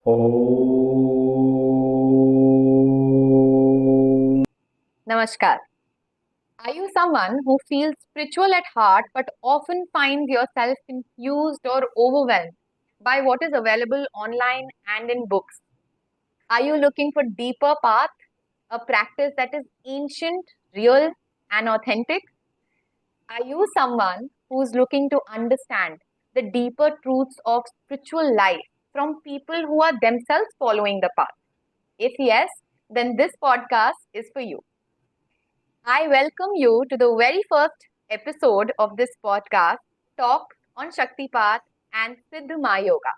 Om. Namaskar. Are you someone who feels spiritual at heart but often finds yourself confused or overwhelmed by what is available online and in books? Are you looking for deeper path, a practice that is ancient, real, and authentic? Are you someone who's looking to understand the deeper truths of spiritual life from people who are themselves following the path? If yes, then this podcast is for you. I welcome you to the very first episode of this podcast, Talk on Shaktipat and Siddha Mahayoga.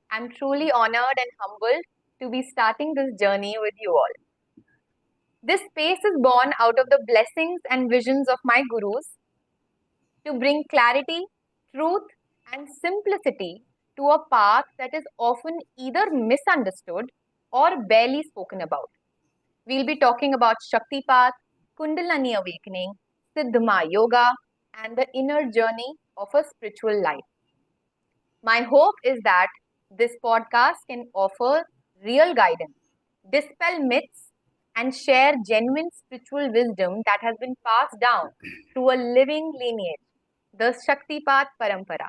I'm truly honored and humbled to be starting this journey with you all. This space is born out of the blessings and visions of my gurus to bring clarity, truth, and simplicity to a path that is often either misunderstood or barely spoken about. We'll be talking about Shaktipat, Kundalini awakening, Siddha Yoga, and the inner journey of a spiritual life. My hope is that this podcast can offer real guidance, dispel myths, and share genuine spiritual wisdom that has been passed down through a living lineage, the Shaktipat Parampara,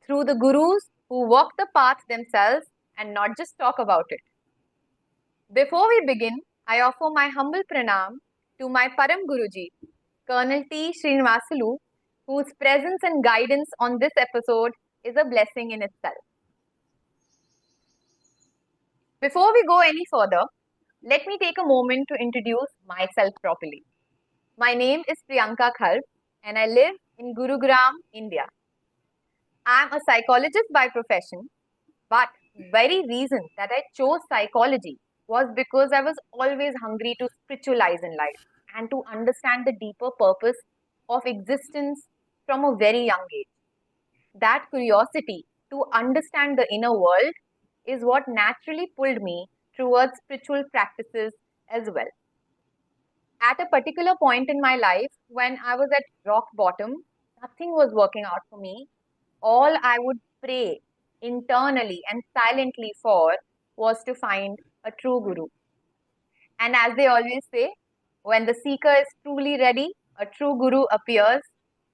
through the gurus who walk the path themselves and not just talk about it. Before we begin, I offer my humble pranam to my Param Guruji, Colonel T. Sreenivasulu, whose presence and guidance on this episode is a blessing in itself. Before we go any further, let me take a moment to introduce myself properly. My name is Priyanka Khalp and I live in Gurugram, India. I am a psychologist by profession, but very reason that I chose psychology was because I was always hungry to spiritualize in life and to understand the deeper purpose of existence from a very young age. That curiosity to understand the inner world is what naturally pulled me towards spiritual practices as well. At a particular point in my life, when I was at rock bottom, nothing was working out for me. All I would pray internally and silently for was to find a true guru. And as they always say, when the seeker is truly ready, a true guru appears,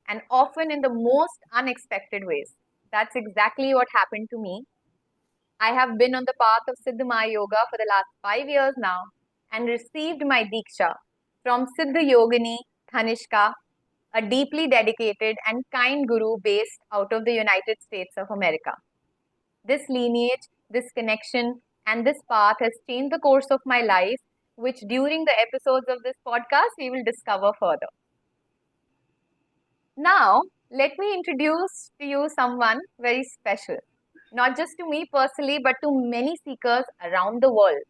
and often in the most unexpected ways. That's exactly what happened to me. I have been on the path of Siddha Yoga for the last 5 years now and received my diksha from Siddha Yogini Thanishka, a deeply dedicated and kind guru based out of the United States of America. This lineage, this connection, and this path has changed the course of my life, which during the episodes of this podcast we will discover further. Now, let me introduce to you someone very special, not just to me personally, but to many seekers around the world.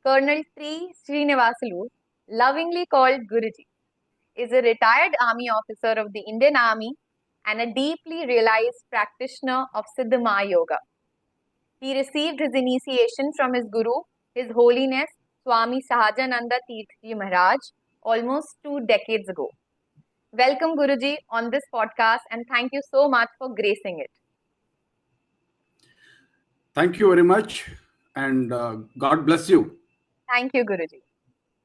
Colonel Sreenivasulu, lovingly called Guruji, is a retired army officer of the Indian Army and a deeply realized practitioner of Siddha Mahayoga. He received his initiation from his guru, His Holiness Swami Sahajananda Tirthji Maharaj, almost 2 decades ago. Welcome, Guruji, on this podcast, and thank you so much for gracing it. Thank you very much, and God bless you. Thank you, Guruji.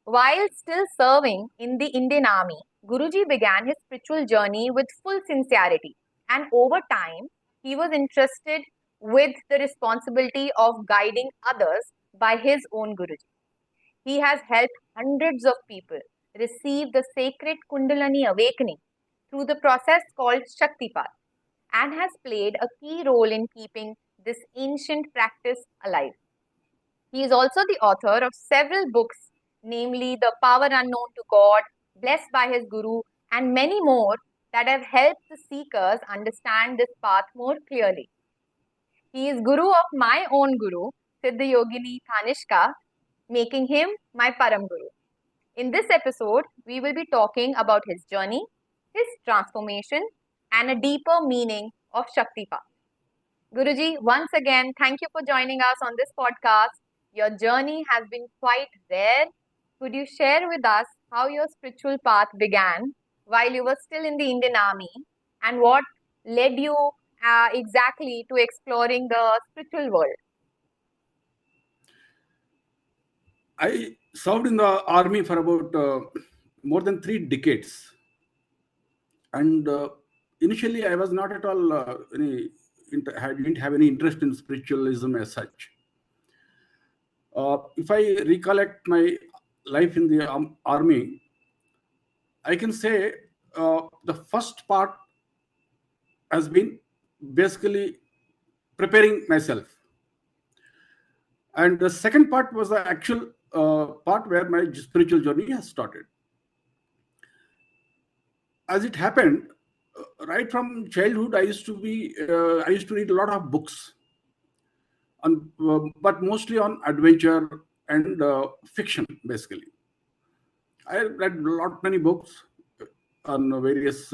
While still serving in the Indian Army, Guruji began his spiritual journey with full sincerity, and over time, he was entrusted with the responsibility of guiding others by his own Guruji. He has helped hundreds of people receive the sacred Kundalini awakening through the process called Shaktipat and has played a key role in keeping this ancient practice alive. He is also the author of several books, namely The Power Unknown to God, Blessed by His Guru, and many more that have helped the seekers understand this path more clearly. He is guru of my own guru, Siddha Yogini Thanishka, making him my Param Guru. In this episode, we will be talking about his journey, his transformation, and a deeper meaning of Shaktipat. Guruji, once again, thank you for joining us on this podcast. Your journey has been quite rare. Could you share with us how your spiritual path began while you were still in the Indian Army and what led you exactly to exploring the spiritual world? I served in the army for about more than 3 decades. And initially, I was not at all didn't have any interest in spiritualism as such. If I recollect my life in the army, I can say the first part has been basically preparing myself, and the second part was the actual part where my spiritual journey has started. As it happened, right from childhood, I used to read a lot of books, but mostly on adventure and fiction. Basically, I read many books on various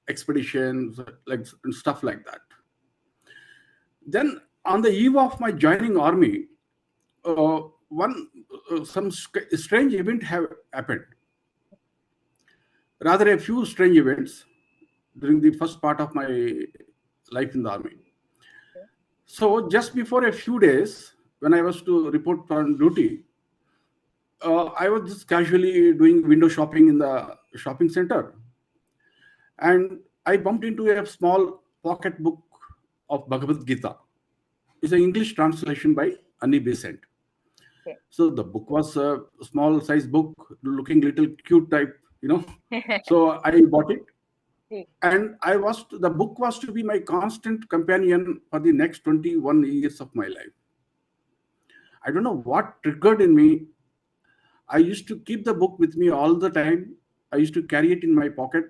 expeditions, like and stuff like that. Then, on the eve of my joining army, one some strange event have happened. Rather, a few strange events during the first part of my life in the army. So, just before a few days, when I was to report on duty, I was just casually doing window shopping in the shopping center, and I bumped into a small pocket book of Bhagavad Gita. It's an English translation by Annie Besant. Okay. So the book was a small size book, looking little cute type, So I bought it, and the book was to be my constant companion for the next 21 years of my life. I don't know what triggered in me. I used to keep the book with me all the time. I used to carry it in my pocket,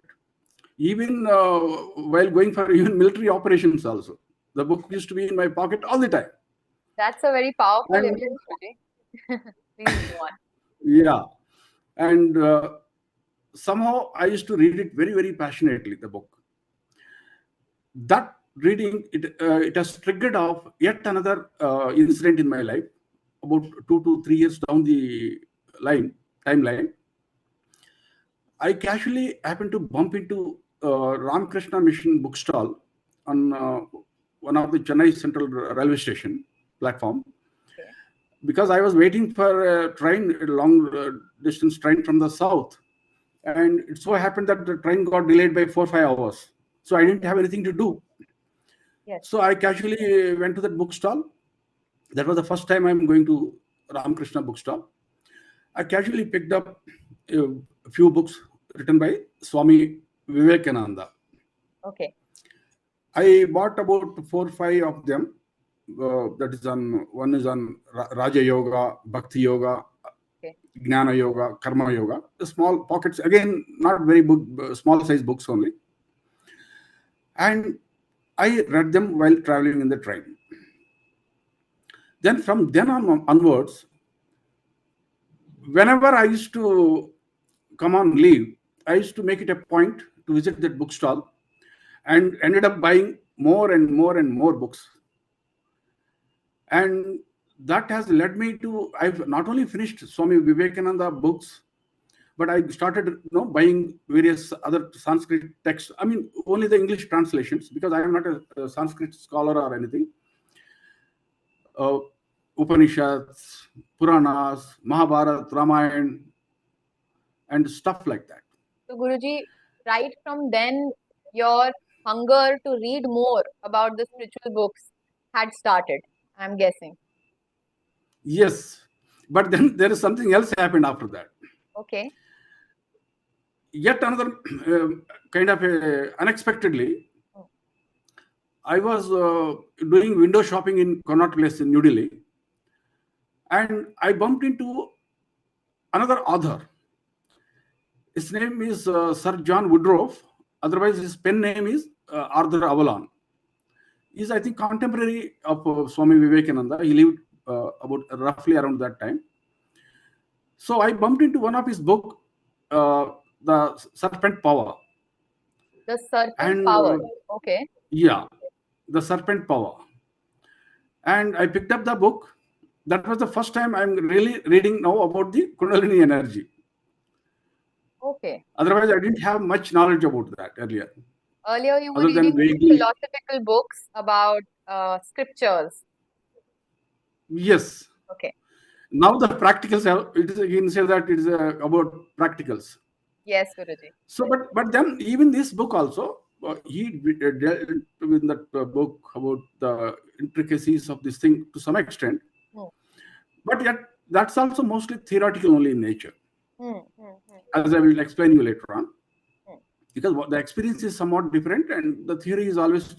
even while going for even military operations also. The book used to be in my pocket all the time. That's a very powerful And image, Guruji. Please go on. yeah, and somehow I used to read it very, very passionately, the book. That reading, it has triggered off yet another incident in my life, about 2 to 3 years down the timeline. I casually happened to bump into Ramakrishna Mission bookstall on one of the Chennai Central Railway Station platform, because I was waiting for a train, a long distance train from the south. And it so happened that the train got delayed by 4 or 5 hours. So I didn't have anything to do. Yes. So I casually went to that bookstall. That was the first time I'm going to Ramakrishna bookstall. I casually picked up a few books written by Swami Vivekananda. Okay. I bought about 4 or 5 of them. One is on Raja Yoga, Bhakti Yoga, Jnana Yoga, Karma Yoga. The small pockets, again, not very big, small size books only. And I read them while traveling in the train. Then from then onwards, whenever I used to come on leave, I used to make it a point to visit that bookstall, and ended up buying more and more and more books. And that has led me to, I've not only finished Swami Vivekananda books, but I started buying various other Sanskrit texts. I mean, only the English translations, because I am not a Sanskrit scholar or anything. Upanishads, Puranas, Mahabharata, Ramayana, and stuff like that. So, Guruji, right from then, your hunger to read more about the spiritual books had started, I'm guessing. Yes, but then there is something else happened after that. Okay. Yet another kind of unexpectedly, I was doing window shopping in Connaught Place in New Delhi, and I bumped into another author. His name is Sir John Woodruff. Otherwise, his pen name is Arthur Avalon. He's, I think, contemporary of Swami Vivekananda. He lived about roughly around that time. So I bumped into one of his book, The Serpent Power. The Serpent Power. Okay. Yeah, The Serpent Power. And I picked up the book. That was the first time I'm really reading now about the Kundalini energy. Okay. Otherwise, I didn't have much knowledge about that earlier. Earlier, you were reading philosophical books about scriptures. Yes. Okay. Now the practicals have, it is, you can say that it is about practicals. Yes, Guruji. So, but then even this book also, he dealt with that book about the intricacies of this thing to some extent. Hmm. But yet, that's also mostly theoretical only in nature, Hmm. Hmm. Hmm. as I will explain you later on. Hmm. Because the experience is somewhat different, and the theory is always,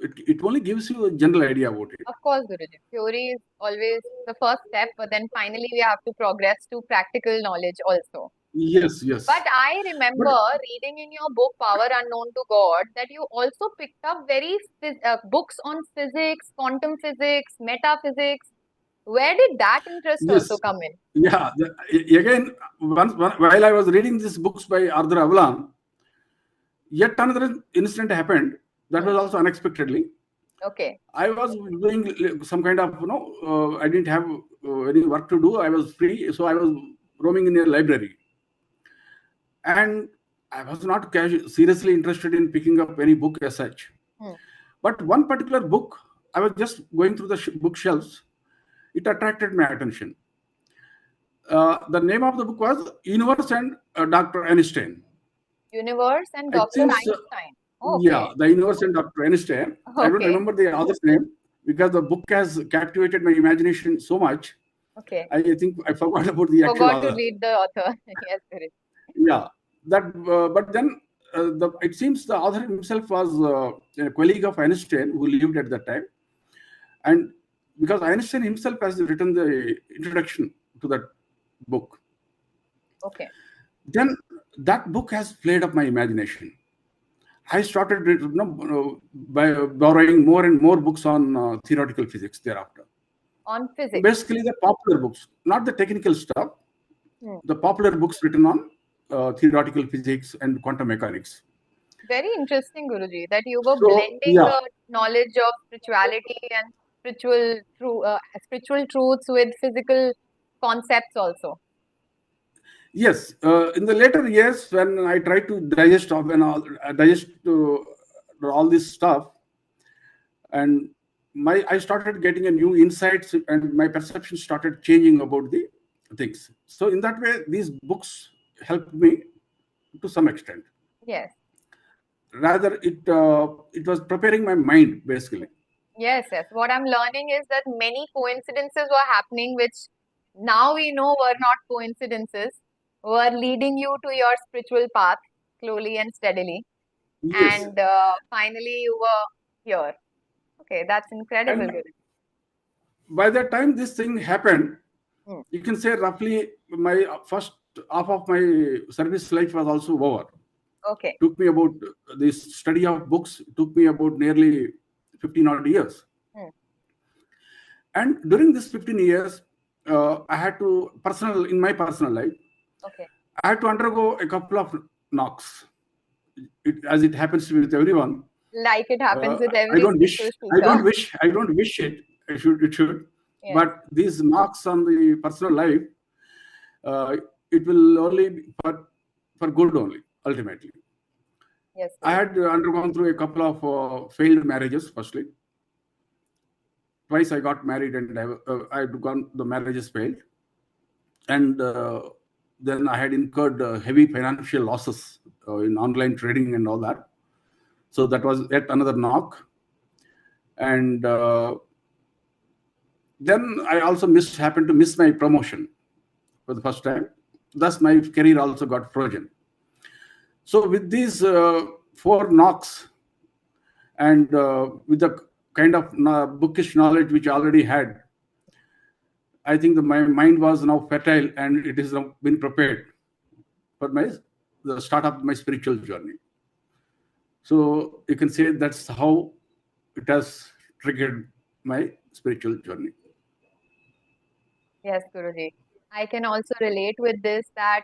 it only gives you a general idea about it. Of course, Guruji. Theory is always the first step, but then finally we have to progress to practical knowledge also. Yes, But yes. I But remember reading in your book, Power Unknown to God, that you also picked up books on physics, quantum physics, metaphysics. Where did that interest also yes, come in? yeah. Again, while I was reading these books by Ardra Avalan, yet another incident happened that Hmm. was also unexpectedly. Okay. I was doing some kind of, I didn't have any work to do. I was free, so I was roaming in a library, and I was not seriously interested in picking up any book as such. Hmm. But one particular book, I was just going through the bookshelves. It attracted my attention. The name of the book was Universe and Dr. Einstein. Universe and It Dr. seems, Einstein. yeah, Okay. the Universe and Dr. Einstein. I don't Okay. remember the author's name because the book has captivated my imagination so much. Okay. I think I forgot about the actual Forgot to author. read the author. Yes, Guruji. Yeah, that. But then it seems the author himself was a colleague of Einstein who lived at that time, and because Einstein himself has written the introduction to that book, Okay. then that book has played up my imagination. I started, by borrowing more and more books on theoretical physics thereafter. On physics. Basically, the popular books, not the technical stuff, Hmm. the popular books written on theoretical physics and quantum mechanics. Very interesting, Guruji, that you were So, blending yeah, the knowledge of spirituality and spiritual truths with physical concepts also. yes. In the later years, when I tried to digest all this stuff, and I started getting a new insights, and my perception started changing about the things. So, in that way, these books helped me to some extent. Yes. Rather, it was preparing my mind basically. Yes, yes. What I'm learning is that many coincidences were happening, which now we know were not coincidences, were leading you to your spiritual path slowly and steadily. Yes, And finally, you were here. Okay, that's incredible, and Guruji. by the time this thing happened, Hmm. you can say roughly my first half of my service life was also over. Okay. Took me about, this study of books took me about nearly 15 odd years. Hmm. And during this 15 years, I had to in my personal life, Okay. I had to undergo a couple of knocks. As it happens with everyone. Like it happens with I every don't wish, spiritual seeker. I don't wish it. It should. Yes. But these knocks on the personal life, uh, it will only be for good only, ultimately. Yes, I Guruji. had undergone through a couple of failed marriages, firstly. Twice I got married and I had gone, the marriages failed. And then I had incurred heavy financial losses in online trading and all that. So that was yet another knock. And then I also happened to miss my promotion for the first time. Thus, my career also got frozen. So, with these four knocks, and with the kind of bookish knowledge which I already had, I think my mind was now fertile and it has now been prepared for the start of my spiritual journey. So, you can say that's how it has triggered my spiritual journey. Yes, Guruji. I can also relate with this that,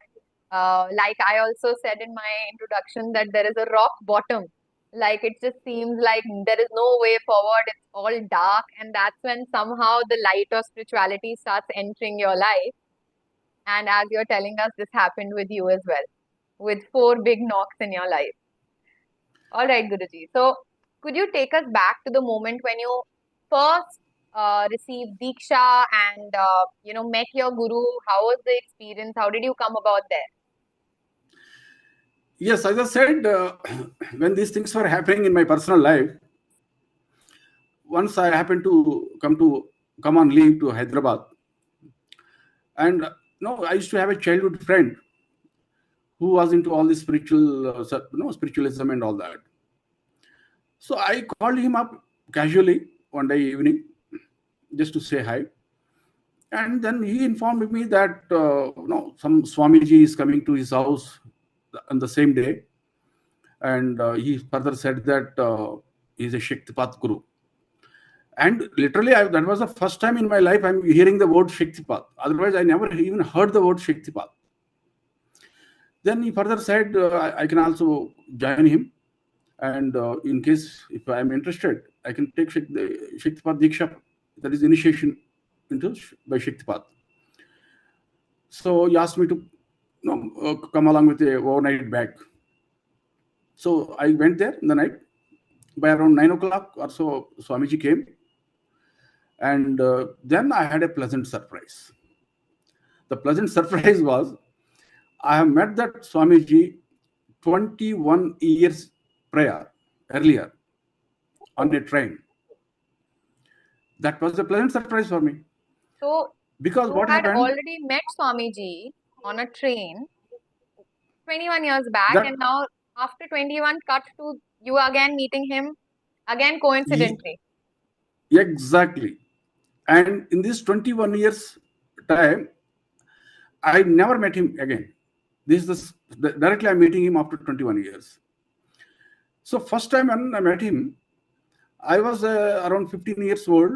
like I also said in my introduction, that there is a rock bottom. Like it just seems like there is no way forward. It's all dark. And that's when somehow the light of spirituality starts entering your life. And as you're telling us, this happened with you as well, with four big knocks in your life. All right, Guruji. So, could you take us back to the moment when you first received diksha and met your guru? How was the experience? How did you come about there? Yes, as I said, when these things were happening in my personal life, once I happened to come on leave to Hyderabad, and I used to have a childhood friend who was into all this spiritualism and all that. So I called him up casually one day evening just to say hi. And then he informed me that some Swamiji is coming to his house on the same day. And he further said that he's a Shaktipat Guru. And literally, that was the first time in my life I'm hearing the word Shaktipat. Otherwise, I never even heard the word Shaktipat. Then he further said, I can also join him. And in case, if I'm interested, I can take Shaktipat diksha, that is initiation by Shaktipat. So he asked me to come along with a overnight bag. So I went there in the night. By around 9 o'clock or so, Swamiji came. And then I had a pleasant surprise. The pleasant surprise was, I have met that Swamiji 21 years earlier on a train. That was a pleasant surprise for me. So, because you what had happened? already met Swamiji on a train 21 years back, and now after 21, cut to you again meeting him again coincidentally. Exactly. And in this 21 years time, I never met him again. Directly I'm meeting him after 21 years. So first time when I met him, I was around 15 years old.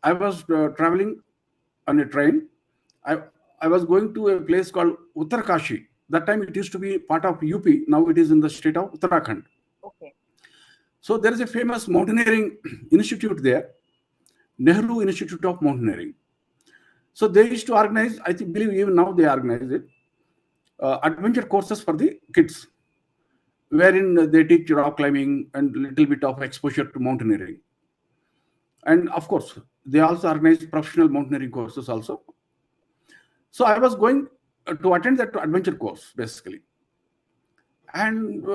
I was traveling on a train. I was going to a place called Uttarkashi. That time it used to be part of UP. Now it is in the state of Uttarakhand. Okay. So there is a famous mountaineering institute there, Nehru Institute of Mountaineering. So they used to organize, I believe even now they organize it, adventure courses for the kids, wherein they teach rock climbing and little bit of exposure to mountaineering. And of course, they also organize professional mountaineering courses also. So I was going to attend that adventure course, basically. And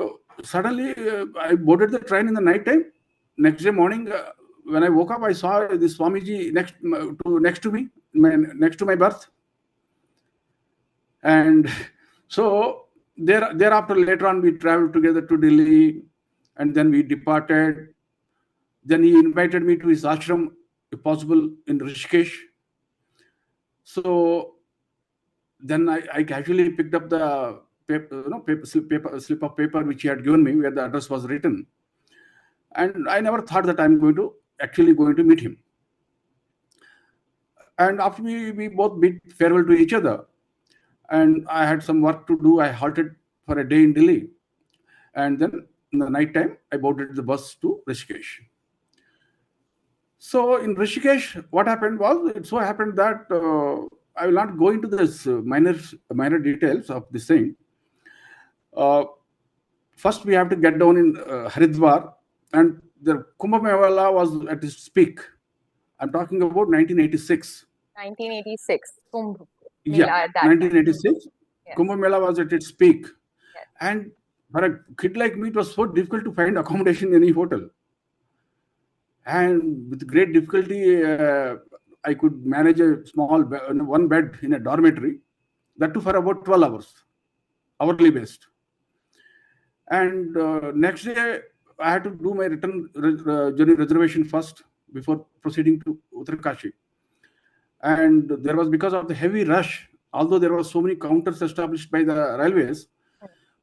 suddenly, I boarded the train in the night time. Next day morning, when I woke up, I saw this Swamiji next to me, next to my berth. And so thereafter, later on, we traveled together to Delhi, and then we departed. Then he invited me to his ashram, if possible, in Rishikesh. So then I casually picked up the slip of paper which he had given me, where the address was written. And I never thought that I'm going to meet him. And after we both bid farewell to each other, and I had some work to do, I halted for a day in Delhi. And then in the night time, I boarded the bus to Rishikesh. So in Rishikesh, what happened was, it so happened that I will not go into this minor details of this thing. First, we have to get down in Haridwar, and the Kumbh Mela was at its peak. I'm talking about 1986. 1986, Kumbh Mela. Yeah, 1986. Yes. Kumbh Mela was at its peak. Yes. And for a kid like me, it was so difficult to find accommodation in any hotel. And with great difficulty, I could manage a small one bed in a dormitory, that too for about 12 hours, hourly based. And next day, I had to do my return journey reservation first before proceeding to Uttarkashi. And there was, because of the heavy rush, although there were so many counters established by the railways,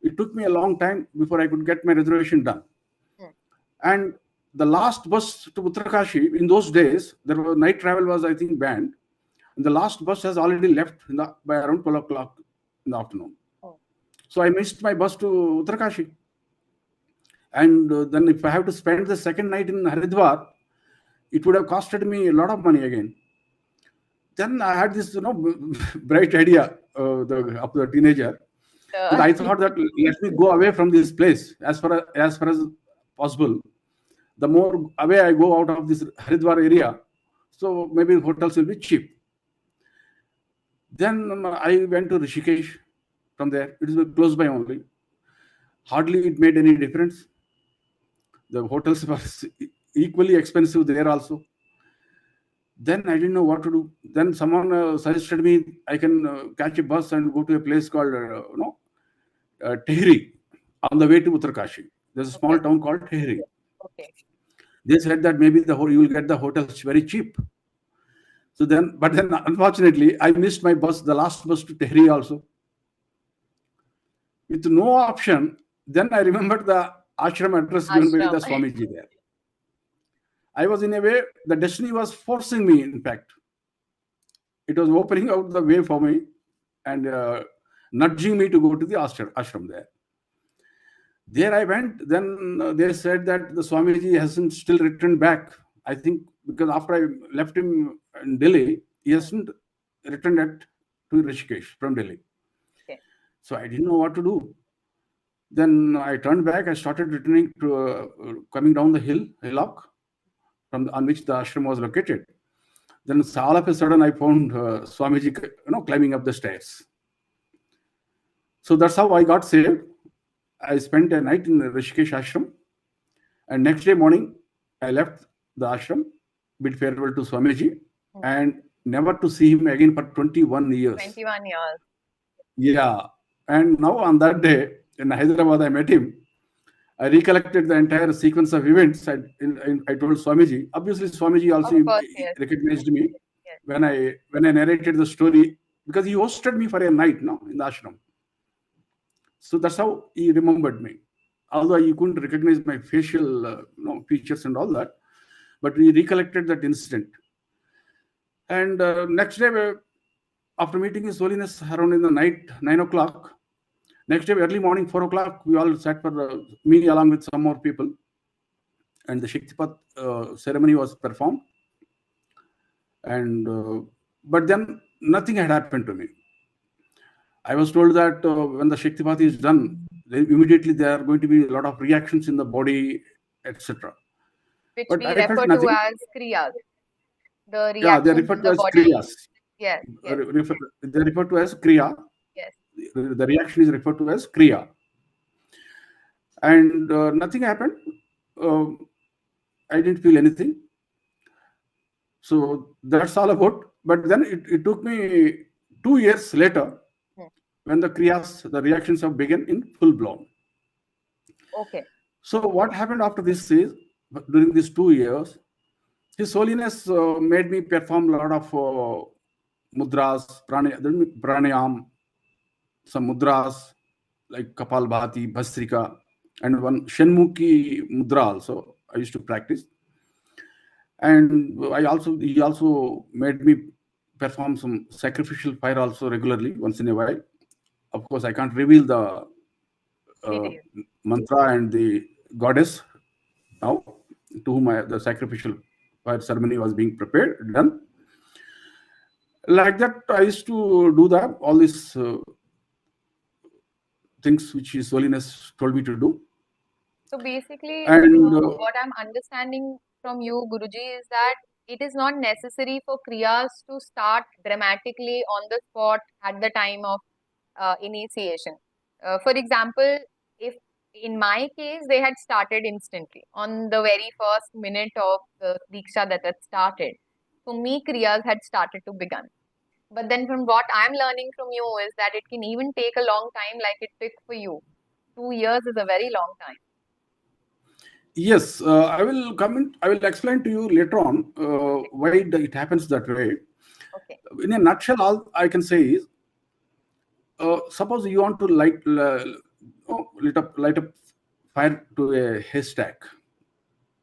it took me a long time before I could get my reservation done. And the last bus to Uttarkashi, in those days, night travel was, I think, banned. And the last bus has already left by around 12 o'clock in the afternoon. So I missed my bus to Uttarkashi. And then if I have to spend the second night in Haridwar, it would have costed me a lot of money again. Then I had this, bright idea of the teenager. But I thought that let me go away from this place as far as possible. The more away I go out of this Haridwar area, So maybe hotels will be cheap. Then I went to Rishikesh from there. It is close by only. Hardly it made any difference. The hotels were equally expensive there also. Then I didn't know what to do. Then someone suggested me I can catch a bus and go to a place called Tehri on the way to Uttarkashi. There's a small town called Tehri. Okay. They said that maybe you will get the hotels very cheap. So then, but then unfortunately, I missed my bus, the last bus to Tehri also. With no option, then I remembered the ashram address given by the Swamiji there. I was in a way, the destiny was forcing me, in fact. It was opening out the way for me and nudging me to go to the ashram there. There I went. Then they said that the Swamiji hasn't still returned back. I think because after I left him in Delhi, he hasn't returned to Rishikesh from Delhi. Okay. So I didn't know what to do. Then I turned back. I started returning to coming down the hillock on which the ashram was located. Then all of a sudden I found Swamiji, climbing up the stairs. So that's how I got saved. I spent a night in the Rishikesh ashram, and next day morning I left the ashram, bid farewell to Swamiji, and never to see him again for 21 years. 21 years. Yeah. And now on that day in Hyderabad, I met him. I recollected the entire sequence of events. I told Swamiji. Obviously, Swamiji also recognized me when I narrated the story, because he hosted me for a night in the ashram. So that's how he remembered me. Although he couldn't recognize my facial features and all that, but we recollected that incident. And next day, after meeting His Holiness around in the night, 9 o'clock, next day, early morning, 4 o'clock, we all sat for me along with some more people. And the Shaktipat ceremony was performed. And but then nothing had happened to me. I was told that when the Shaktipat is done, immediately there are going to be a lot of reactions in the body, etc. Which we refer to as kriyas. The reactions yeah, they refer to as kriyas. Yes. They refer to as kriya. Yes. The reaction is referred to as kriya. And nothing happened. I didn't feel anything. So that's all about. But then it took me 2 years later when the kriyas, the reactions have begun in full blown. Okay. So what happened after this is, during these 2 years, His Holiness made me perform a lot of mudras, pranayam, some mudras like Kapalbhati, Bhastrika, and one Shanmukhi mudra also I used to practice. And he also made me perform some sacrificial fire also regularly, once in a while. Of course, I can't reveal the mantra and the goddess now, to whom the sacrificial fire ceremony was being done. Like that, I used to do all these things which His Holiness told me to do. So basically, what I'm understanding from you, Guruji, is that it is not necessary for kriyas to start dramatically on the spot at the time of initiation. For example, if in my case, they had started instantly on the very first minute of the diksha that had started. For me, kriyas had started to begin. But then from what I'm learning from you is that it can even take a long time like it took for you. 2 years is a very long time. Yes, I will explain to you later on why it happens that way. Okay. In a nutshell, all I can say is, suppose you want to light up fire to a haystack.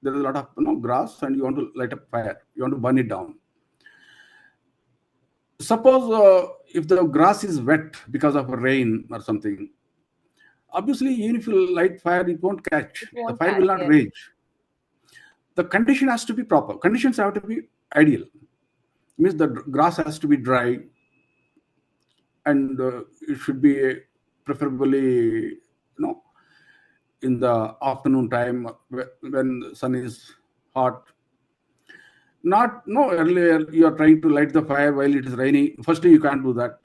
There is a lot of grass, and you want to light up fire. You want to burn it down. Suppose if the grass is wet because of rain or something, obviously, even if you light fire, it won't catch. The fire will not rage. The condition has to be proper. Conditions have to be ideal. It means the grass has to be dry, and it should be preferably, in the afternoon time when the sun is hot. No, earlier you are trying to light the fire while it is raining. Firstly, you can't do that.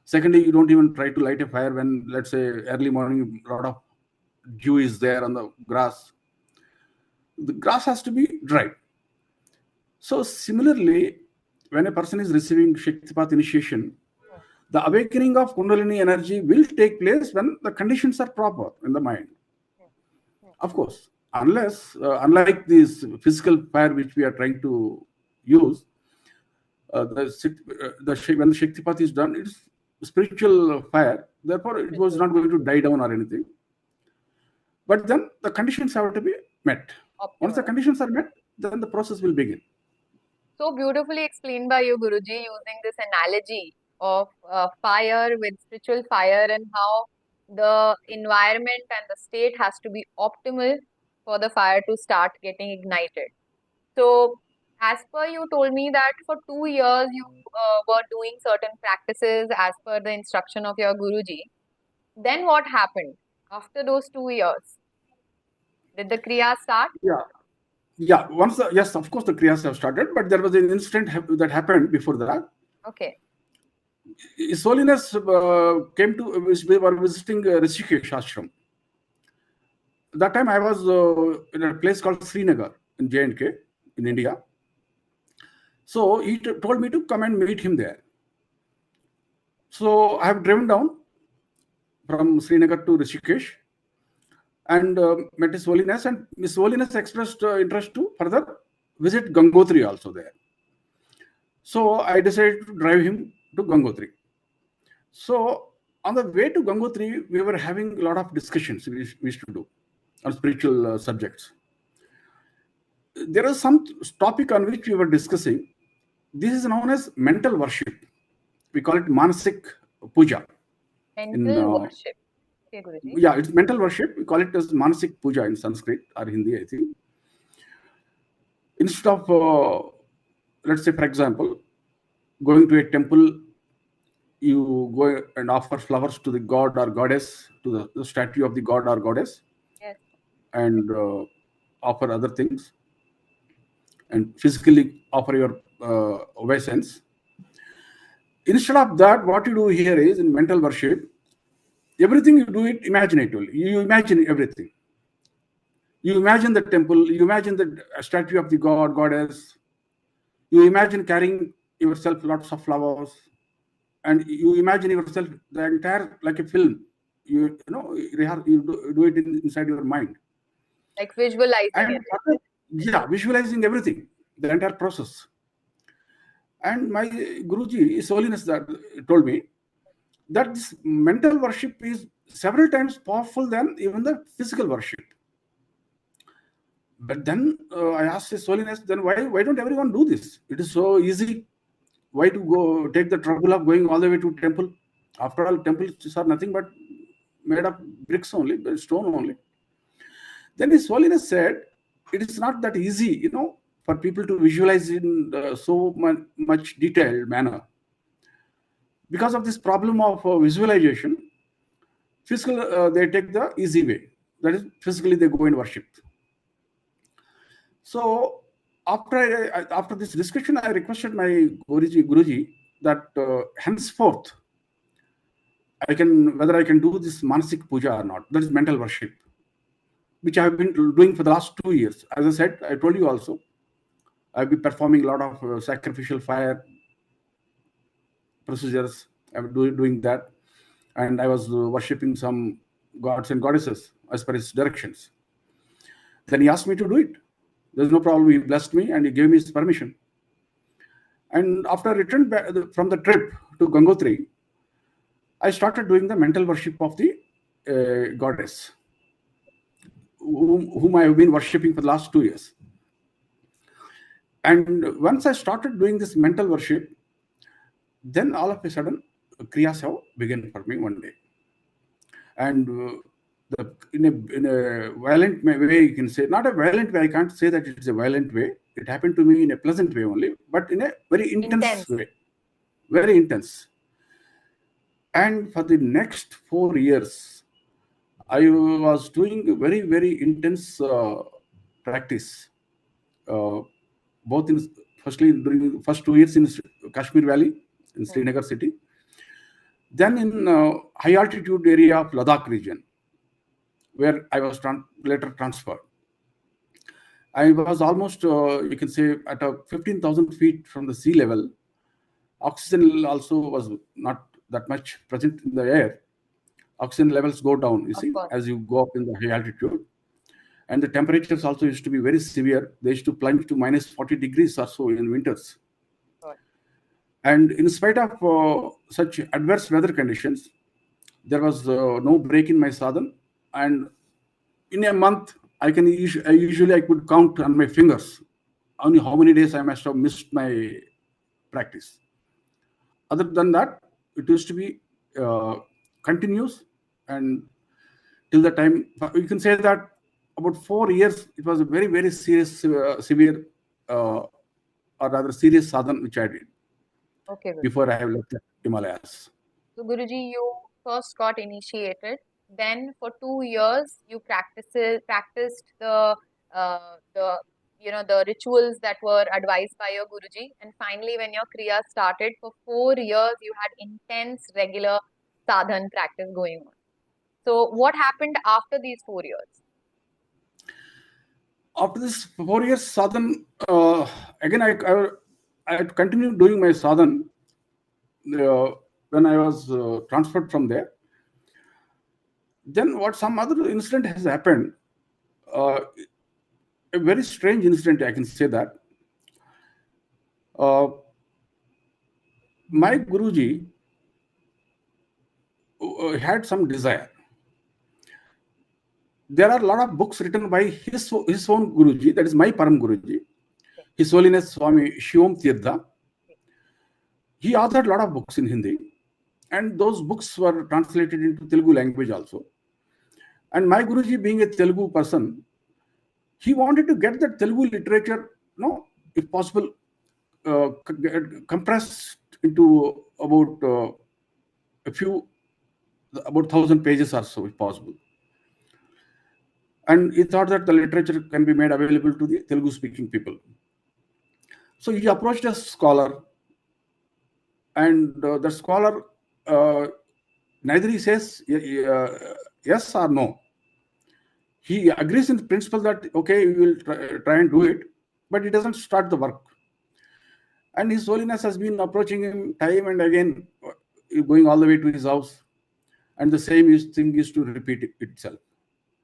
Secondly, you don't even try to light a fire when, let's say, early morning, a lot of dew is there on the grass. The grass has to be dry. So similarly, when a person is receiving Shaktipat initiation, the awakening of Kundalini energy will take place when the conditions are proper in the mind. Of course, unlike this physical fire which we are trying to use, when the Shaktipat is done, it's spiritual fire. Therefore, it was not going to die down or anything. But then the conditions have to be met. Once the conditions are met, then the process will begin. So beautifully explained by you, Guruji, using this analogy of fire with spiritual fire and how the environment and the state has to be optimal for the fire to start getting ignited. So, as per you told me that for 2 years you were doing certain practices as per the instruction of your Guruji. Then what happened after those 2 years? Did the Kriya start? Yeah. Yes, of course, the Kriyas have started, but there was an incident that happened before that. Okay. His Holiness we were visiting Rishikesh ashram. That time I was in a place called Srinagar in J&K in India. So he told me to come and meet him there. So I have driven down from Srinagar to Rishikesh and met His Holiness, and His Holiness expressed interest to further visit Gangotri also there. So I decided to drive him to Gangotri. So on the way to Gangotri, we were having a lot of discussions we used to do on spiritual subjects. There is some topic on which we were discussing. This is known as mental worship. We call it Manasik Puja. Mental worship. Okay, Guruji. Yeah, it's mental worship. We call it as Manasik Puja in Sanskrit or Hindi, I think. Instead of, let's say, for example, going to a temple, you go and offer flowers to the god or goddess, to the statue of the god or goddess. Yes. And offer other things, and physically offer your obeisance. Instead of that, what you do here is, in mental worship, everything you do it imaginatively. You imagine everything. You imagine the temple, you imagine the statue of the god, goddess. You imagine carrying yourself lots of flowers, and you imagine yourself the entire, like a film. You do it inside your mind. Like visualizing it. Visualizing everything, the entire process. And my Guruji, His Holiness, that told me that this mental worship is several times powerful than even the physical worship. But then I asked His Holiness, then why don't everyone do this? It is so easy. Why to go take the trouble of going all the way to temple? After all, temples are nothing but made of bricks only, stone only. Then His Holiness said, it is not that easy, for people to visualize in so much detailed manner. Because of this problem of visualization, they take the easy way. That is, physically they go and worship. So after this discussion, I requested my Guruji that henceforth, whether I can do this Manasik Puja or not. That is mental worship, which I have been doing for the last 2 years. As I said, I told you also, I've been performing a lot of sacrificial fire procedures. I'm doing that. And I was worshipping some gods and goddesses as per his directions. Then he asked me to do it. There's no problem. He blessed me and he gave me his permission. And after I returned back from the trip to Gangotri, I started doing the mental worship of the goddess, whom I have been worshipping for the last 2 years. And once I started doing this mental worship, then all of a sudden, Kriyas have begun for me one day. And in a violent way, you can say, not a violent way, I can't say that it's a violent way. It happened to me in a pleasant way only, but in a very intense way. Very intense. And for the next 4 years, I was doing very, very intense practice, both in Firstly, during the first 2 years in Kashmir Valley, in Srinagar city. Then in high altitude area of Ladakh region, where I was later transferred. I was almost, you can say, at a 15,000 feet from the sea level. Oxygen also was not that much present in the air. Oxygen levels go down, you see, as you go up in the high altitude. And the temperatures also used to be very severe. They used to plunge to minus 40 degrees or so in winters. And in spite of such adverse weather conditions, there was no break in my sadhana. And in a month, I could count on my fingers only how many days I must have missed my practice. Other than that, it used to be continuous, and till the time, you can say that about 4 years, it was a very, very serious, severe, or rather serious sadhana which I did before I have left the Himalayas. So Guruji, you first got initiated. Then for 2 years, you practiced the the rituals that were advised by your Guruji. And finally, when your Kriya started, for 4 years, you had intense, regular sadhana practice going on. So what happened after these 4 years? After this 4 years sadhana, again I continued doing my sadhana when I was transferred from there. Then some other incident has happened, a very strange incident, I can say that. My Guruji had some desire. There are a lot of books written by his own Guruji, that is my Param Guruji, His Holiness Swami Shivam Tirtha. He authored a lot of books in Hindi, and those books were translated into Telugu language also. And my Guruji, being a Telugu person, he wanted to get that Telugu literature, if possible, compressed into about 1,000 pages or so, if possible. And he thought that the literature can be made available to the Telugu-speaking people. So he approached a scholar, and the scholar, neither he says yes or no. He agrees in principle that, okay, we will try and do it, but he doesn't start the work. And His Holiness has been approaching him time and again, going all the way to his house, and the same thing is to repeat itself.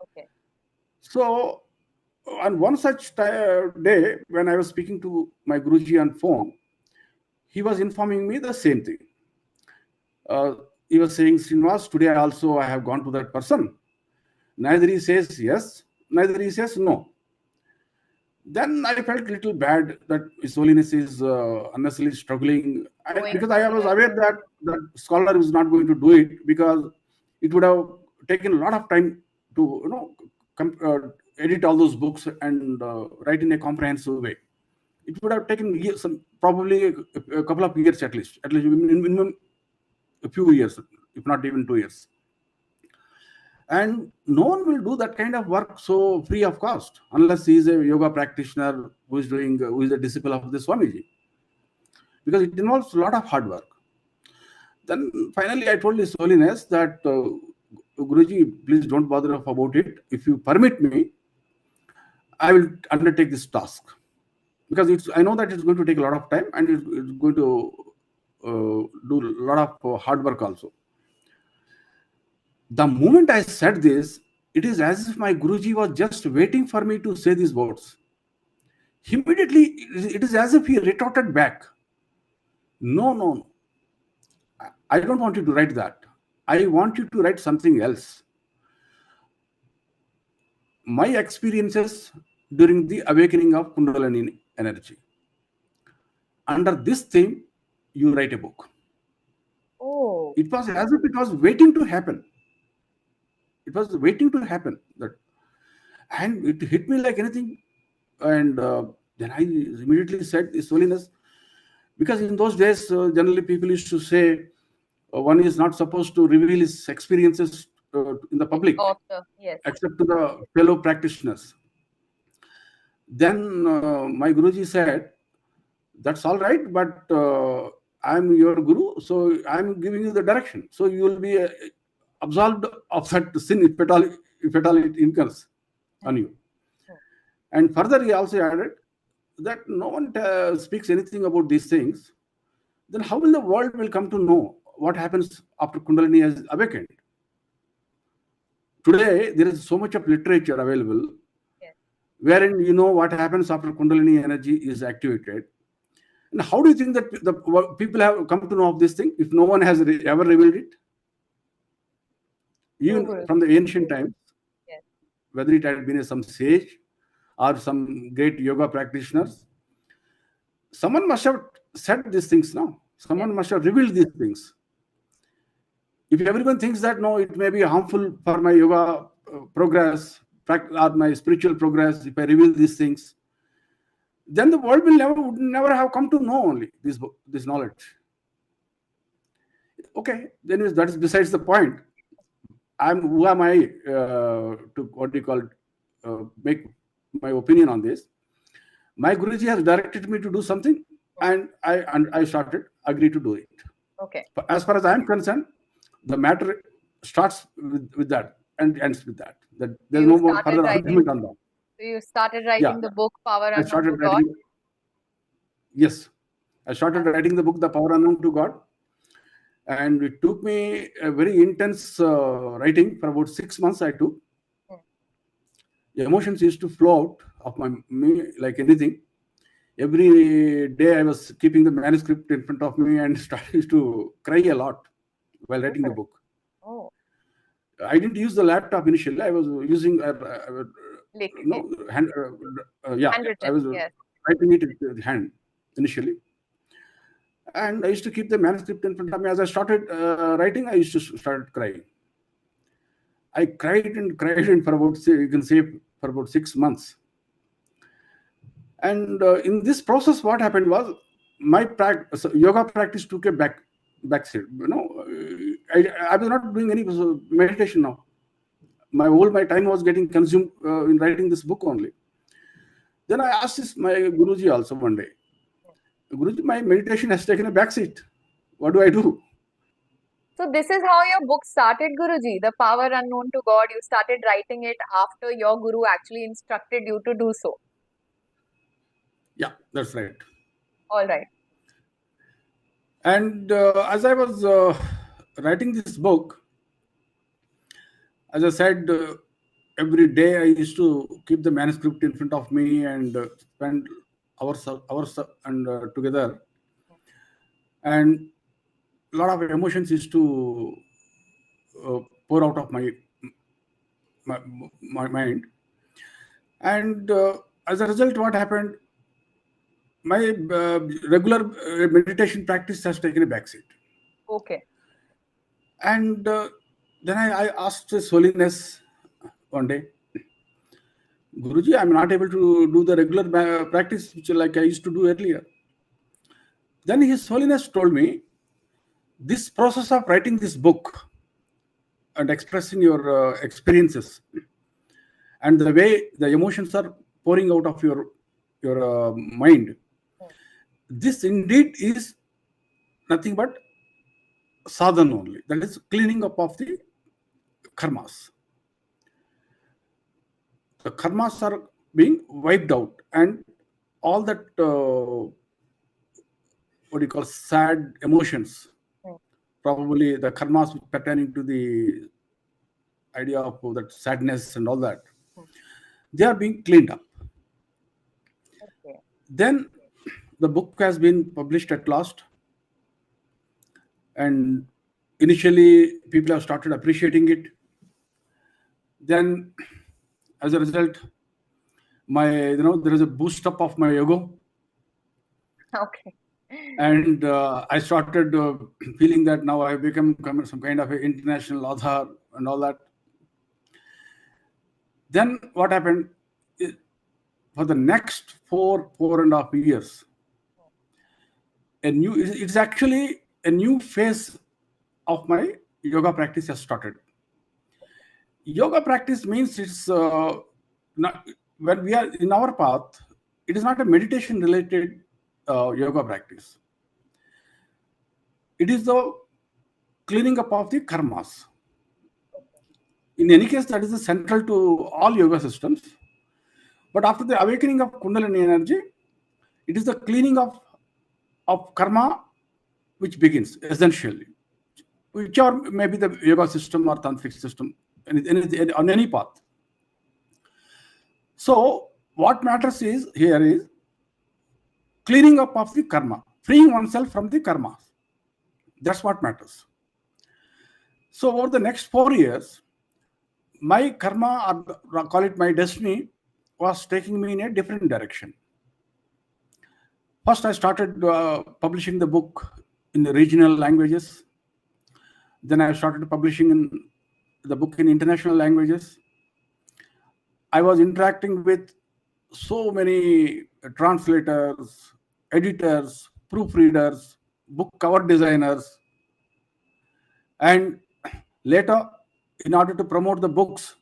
Okay. So on one such day, when I was speaking to my Guruji on phone, he was informing me the same thing. He was saying, Srinivas, today also I have gone to that person. Neither he says yes, neither he says no. Then I felt a little bad that His Holiness is unnecessarily struggling, because I was aware that the scholar is not going to do it, because it would have taken a lot of time to edit all those books and write in a comprehensive way. It would have taken years, probably a couple of years at least minimum a few years, if not even 2 years. And no one will do that kind of work so free of cost, unless he is a yoga practitioner who is a disciple of the Swamiji, because it involves a lot of hard work. Then finally I told His Holiness that, Guruji, please don't bother about it. If you permit me, I will undertake this task, because I know that it's going to take a lot of time, and it's going to do a lot of hard work also. The moment I said this, it is as if my Guruji was just waiting for me to say these words. Immediately, it is as if he retorted back, no, I don't want you to write that. I want you to write something else. My experiences during the awakening of Kundalini energy. Under this theme, you write a book. Oh. It was as if it was waiting to happen. It was waiting to happen. And it hit me like anything. And then I immediately said, His Holiness, because in those days, generally people used to say, one is not supposed to reveal his experiences in the public, except to the fellow practitioners. Then my Guruji said That's all right, but I'm your guru, so I'm giving you the direction. So you will be absolved of that sin if at all it incurs on you. And further, he also added that no one speaks anything about these things. Then how will the world will come to know what happens after Kundalini has awakened? Today, there is so much of literature available, wherein you know what happens after Kundalini energy is activated. And how do you think that the people have come to know of this thing if no one has ever revealed it? Even from the ancient times, whether it had been some sage or some great yoga practitioners, someone must have said these things now. Someone must have revealed these things. If everyone thinks that no, it may be harmful for my yoga progress or my spiritual progress if I reveal these things, then the world would never have come to know only this knowledge. Okay, then that is besides the point. Who am I to make my opinion on this? My Guruji has directed me to do something, and I agreed to do it. Okay. As far as I am concerned, the matter starts with that and ends with that. That there's no more further argument on that. So you started writing the book Power Unknown to God? Yes. I started writing the book The Power Unknown to God. And it took me a very intense writing for about 6 months. I took. The emotions used to flow out of me like anything. Every day I was keeping the manuscript in front of me and started to cry a lot while writing the book. Oh. I didn't use the laptop initially. I was using I was writing it with hand initially. And I used to keep the manuscript in front of me. As I started writing, I used to start crying. I cried for about, you can say, for about 6 months. And in this process, what happened was my yoga practice took a backseat. I was not doing any meditation now. My time was getting consumed in writing this book only. Then I asked my Guruji also one day, Guruji, my meditation has taken a backseat. What do I do? So this is how your book started, Guruji, The Power Unknown to God. You started writing it after your Guru actually instructed you to do so. Yeah, that's right. All right. And as I was writing this book, as I said, every day I used to keep the manuscript in front of me and spend hours and together. And a lot of emotions used to pour out of my mind. And as a result, what happened? My regular meditation practice has taken a backseat. Okay. And then I asked His Holiness one day, Guruji, I'm not able to do the regular practice which like I used to do earlier. Then His Holiness told me, this process of writing this book and expressing your experiences and the way the emotions are pouring out of your mind, this indeed is nothing but sadhana only. That is cleaning up of the karmas. The karmas are being wiped out, and all that sad emotions, probably the karmas pertaining to the idea of that sadness and all that, they are being cleaned up. Okay. Then the book has been published at last, and initially people have started appreciating it. Then as a result, there is a boost up of my ego. Okay. And I started feeling that now I have become some kind of an international author and all that. Then what happened? For the next 4.5 years, it's actually a new phase of my yoga practice has started. Yoga practice means it's not, when we are in our path, it is not a meditation related yoga practice. It is the cleaning up of the karmas. In any case, that is the central to all yoga systems. But after the awakening of Kundalini energy, it is the cleaning of karma which begins essentially, whichever may be the yoga system or tantric system, on any path. So what matters here is cleaning up of the karma, freeing oneself from the karma. That's what matters. So over the next 4 years, my karma, or call it my destiny, was taking me in a different direction. First, I started publishing the book in the regional languages. Then I started publishing the book in international languages. I was interacting with so many translators, editors, proofreaders, book cover designers. And later, in order to promote the books,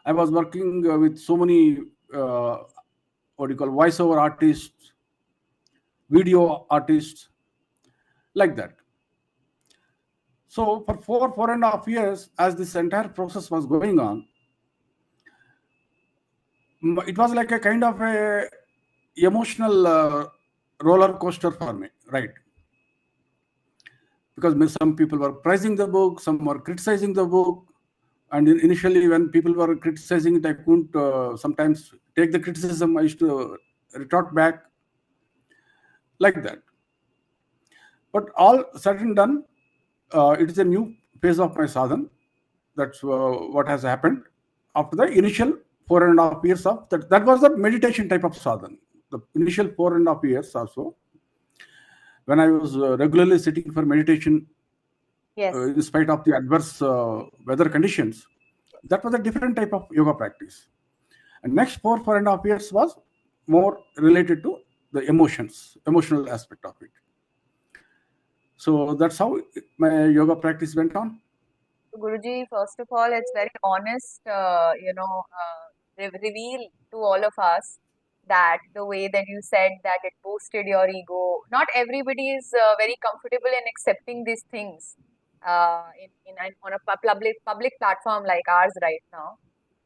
I was working with so many, voiceover artists, video artists, like that. So for 4.5 years, as this entire process was going on, it was like a kind of a emotional roller coaster for me, right? Because some people were praising the book, some were criticizing the book. And initially, when people were criticizing it, I couldn't sometimes take the criticism. I used to retort back, like that. But all said and done, it is a new phase of my sadhana. That's what has happened after the initial 4.5 years of that. That was the meditation type of sadhana. The initial 4.5 years also, when I was regularly sitting for meditation, Yes. in spite of the adverse weather conditions, that was a different type of yoga practice. And next 4.5 years was more related to the emotional aspect of it. So that's how my yoga practice went on. Guruji, first of all, it's very honest, reveal to all of us that the way that you said that it boosted your ego. Not everybody is very comfortable in accepting these things on a public platform like ours right now.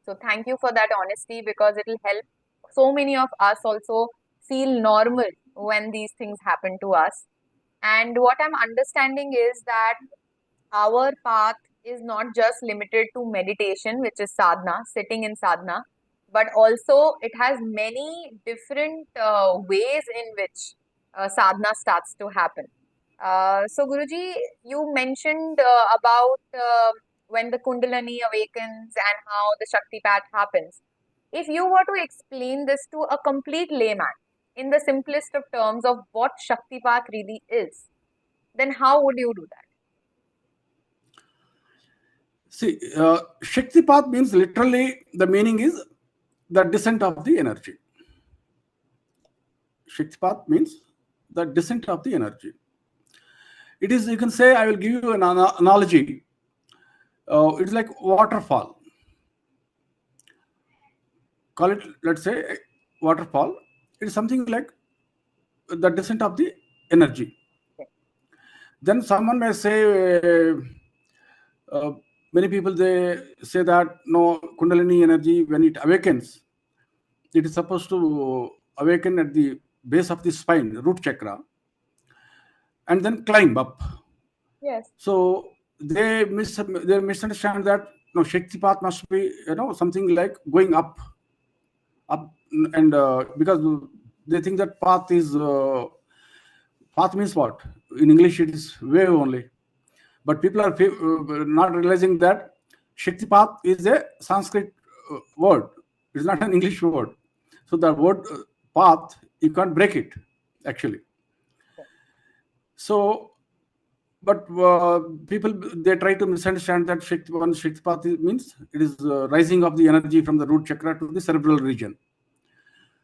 So thank you for that honesty, because it will help so many of us also feel normal when these things happen to us. And what I'm understanding is that our path is not just limited to meditation, which is sadhana, sitting in sadhana, but also it has many different ways in which sadhana starts to happen. So, Guruji, you mentioned about when the Kundalini awakens and how the Shaktipat happens. If you were to explain this to a complete layman in the simplest of terms of what Shaktipat really is, then how would you do that? See, Shaktipath means literally the meaning is the descent of the energy. Shaktipath means the descent of the energy. It is, you can say, I will give you an analogy. It's like waterfall. Call it, let's say, waterfall. It is something like the descent of the energy. Then someone may say, many people, they say that no, Kundalini energy, when it awakens, it is supposed to awaken at the base of the spine, root chakra, and then climb up. Yes. So they misunderstand that no, Shaktipath must be something like going up, and because they think that path means what? In English, it is wave only. But people are not realizing that Shaktipath is a Sanskrit word. It's not an English word. So the word path, you can't break it, actually. So, but people, they try to misunderstand that Shaktipath means it is rising of the energy from the root chakra to the cerebral region.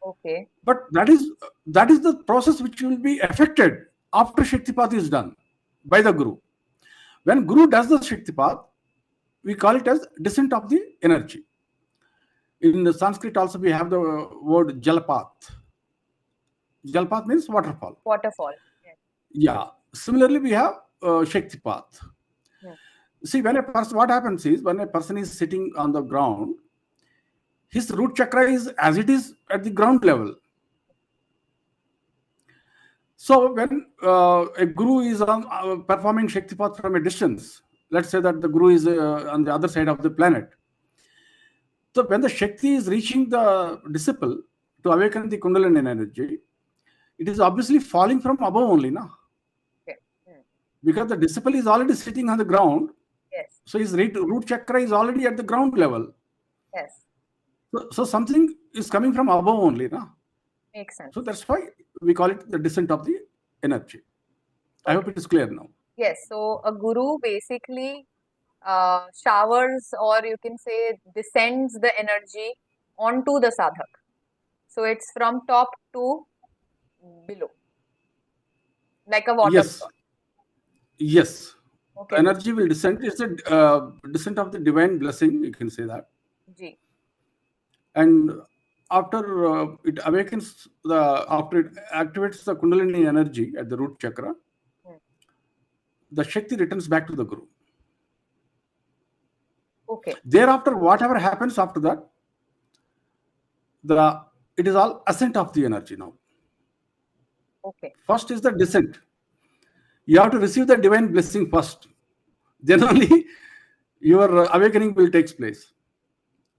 Okay. But that is the process which will be affected after Shaktipath is done by the Guru. When Guru does the Shaktipath, we call it as descent of the energy. In the Sanskrit also we have the word Jalapath. Jalpath means waterfall. Waterfall. Yes. Yeah. Similarly, we have Shaktipat. Hmm. See, when a person, what happens is when a person is sitting on the ground, his root chakra is as it is at the ground level. So when a guru is on, performing Shaktipat from a distance, let's say that the guru is on the other side of the planet. So when the Shakti is reaching the disciple to awaken the Kundalini energy, it is obviously falling from above only, na? Okay. Hmm. Because the disciple is already sitting on the ground. Yes. So his root chakra is already at the ground level. Yes. So something is coming from above only, na? Makes sense. So that's why we call it the descent of the energy. I hope it is clear now. Yes. So a guru basically showers, or you can say descends the energy onto the sadhak. So it's from top to below, like a Yes. waterfall. Yes. Okay, Guru. Energy will descend. It's a descent of the divine blessing, you can say that. Ji. And after it awakens, after it activates the Kundalini energy at the root chakra, Hmm. the Shakti returns back to the Guru. Okay. Thereafter, whatever happens after that, it is all ascent of the energy now. Okay. First is the descent. You have to receive the divine blessing first. Then only your awakening will take place.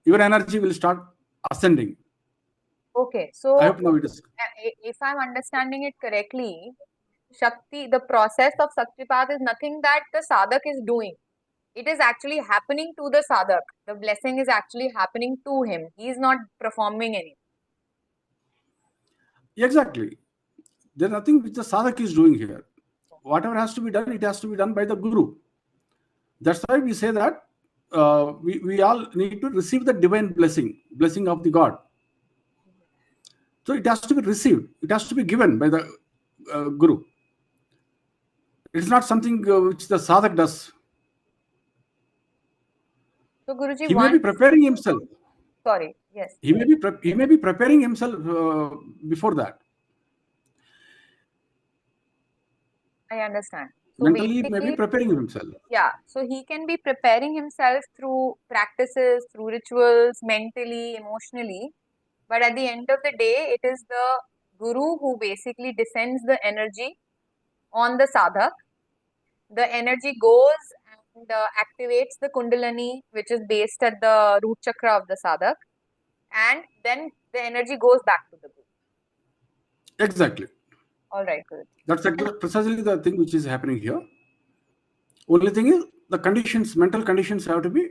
Your energy will start ascending. Okay. I So hope now it is. if I'm understanding it correctly, Shakti, the process of Shaktipat is nothing that the sadhak is doing. It is actually happening to the sadhak. The blessing is actually happening to him. He is not performing anything. Exactly. There's nothing which the sadhak is doing here. Whatever has to be done, it has to be done by the Guru. That's why we say that we all need to receive the divine blessing of the God. So it has to be received. It has to be given by the Guru. It's not something which the sadhak does. So Guruji, He may be once, preparing himself. sorry, yes, He may be preparing himself before that. I understand. So Mentally, he may be basically, preparing himself. yeah, so he can be preparing himself through practices, through rituals, mentally, emotionally. But at the end of the day, it is the guru who basically descends the energy on the sadhak. The energy goes and activates the kundalini, which is based at the root chakra of the sadhak. And then the energy goes back to the guru. Exactly. All right, good. That's precisely the thing which is happening here. Only thing is the conditions, mental conditions have to be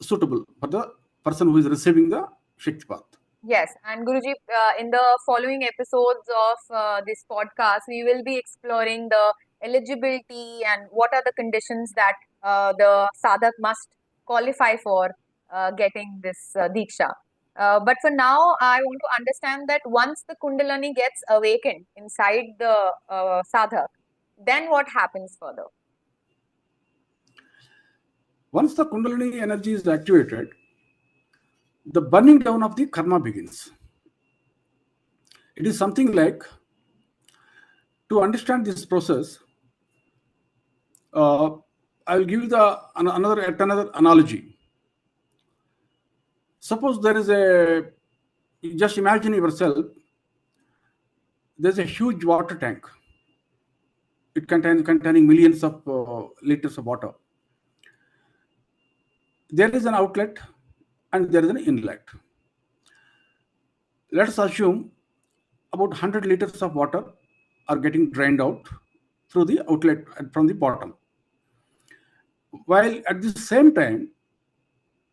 suitable for the person who is receiving the Shaktipat. Yes, and Guruji, in the following episodes of this podcast, we will be exploring the eligibility and what are the conditions that the sadhak must qualify for getting this diksha. But for now, I want to understand that once the Kundalini gets awakened inside the sadhak, then what happens further? Once the Kundalini energy is activated, the burning down of the karma begins. It is something like, to understand this process, I will give you another analogy. Suppose there is just imagine yourself, there's a huge water tank. It containing millions of liters of water. There is an outlet and there is an inlet. Let us assume about 100 liters of water are getting drained out through the outlet from the bottom. While at the same time,